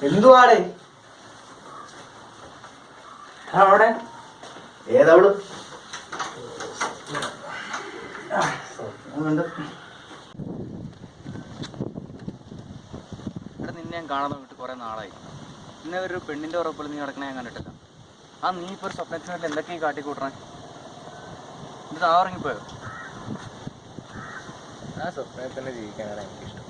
എന്തുവാടേ അവിടെ? ഏതവള്? ഇവിടെ നിന്നെ ഞാൻ കാണാതെ വിട്ട് കുറെ നാളായി. ഇന്നെ ഒരു പെണ്ണിന്റെ ഉറപ്പിൽ നീ നടക്കണേ ഞാൻ കണ്ടിട്ടില്ല. നീ ഇപ്പൊ ഒരു സ്വപ്നത്തിനായിട്ട് എന്തൊക്കെയാ കാട്ടിക്കൂട്ടണേ? ഇത് താറങ്ങിപ്പോയോ? ആ സ്വപ്നത്തിൽ തന്നെ ജീവിക്കാനാണ് എനിക്കിഷ്ടം.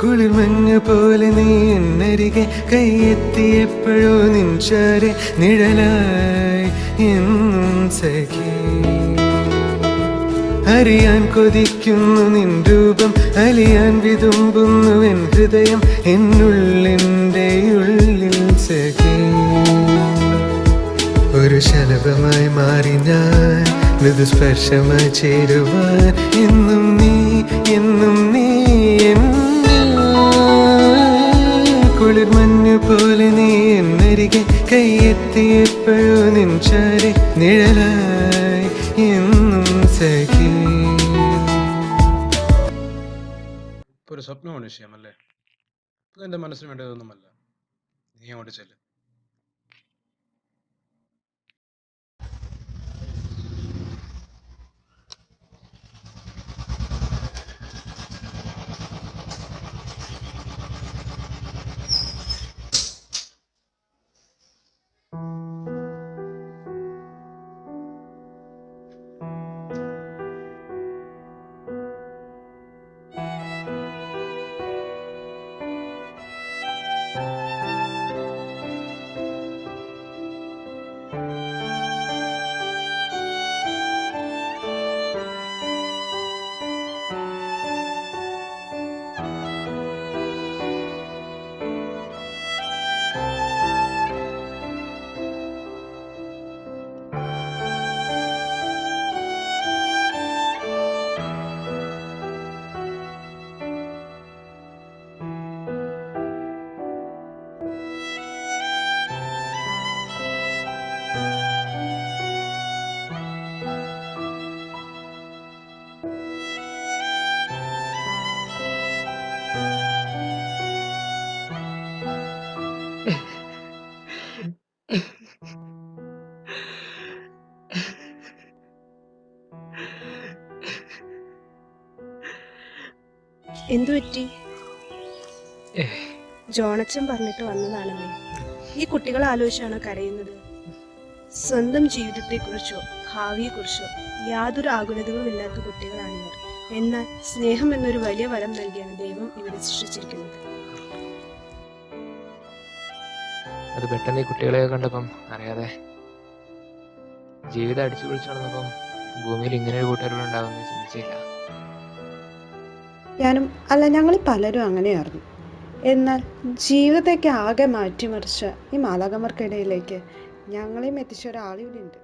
കുളിർമഞ്ഞ് പോലെ നീ എന്നരികെ കൈയെത്തിയപ്പോഴോ നിൻചാരെ നിഴലായി എന്നും സഖി. അറിയാൻ കൊതിക്കുന്നു നിൻ രൂപം, അലിയാൻ വിതുമ്പുന്നു എൻ ഹൃദയം എന്നുള്ളിൻ്റെ ഉള്ളിൽ സഖി. ഒരു ശലഭമായി മാറി ഞാൻ മൃദുസ്പർശമായി ചേരുവാൻ എന്നും നീ എന്നും നീ. കുളിർമഞ്ഞ് പോലെ നീ എന്നരികെ കൈയെത്തിയപ്പോഴോ നിൻചാരെ നിഴലായി എന്നും സഖി. ഇപ്പോൾ ഒരു സ്വപ്നമാണ് വിഷയമല്ലേ? എൻ്റെ മനസ്സിന് വേണ്ടതൊന്നുമല്ല. നീ അങ്ങോട്ട് ചെല്ലും. എന്തുപറ്റി? ജോണച്ചൻ പറഞ്ഞിട്ട് വന്നതാണല്ലേ. ഈ കുട്ടികൾ ആലോചിച്ചാണോ കരയുന്നത്? സ്വന്തം ജീവിതത്തെക്കുറിച്ചോ ഭാവിയെക്കുറിച്ചോ യാതൊരു ആകുലതകളും ഇല്ലാത്ത കുട്ടികളാണിവർ. എന്നാൽ സ്നേഹം എന്നൊരു വലിയ വരം നൽകിയാണ് ദൈവം ഇവരെ സൃഷ്ടിച്ചിരിക്കുന്നത്. അത് പെട്ടെന്ന് ഈ കുട്ടികളെ കണ്ടപ്പം അറിയാതെ ജീവിതം അടിച്ചു പൊളിച്ചു നടന്നപ്പം ഭൂമിയിൽ ഇങ്ങനെ ഒരു കൂട്ടുകാരുണ്ടാവുമെന്ന് ചിന്തിച്ചില്ല. ഞങ്ങൾ പലരും അങ്ങനെയായിരുന്നു. എന്നാൽ ജീവിതത്തേക്ക് ആകെ മാറ്റിമറിച്ച ഈ മാലാഖമാർക്കിടയിലേക്ക് ഞങ്ങളെയും എത്തിച്ച ഒരാളിവിടെയുണ്ട്.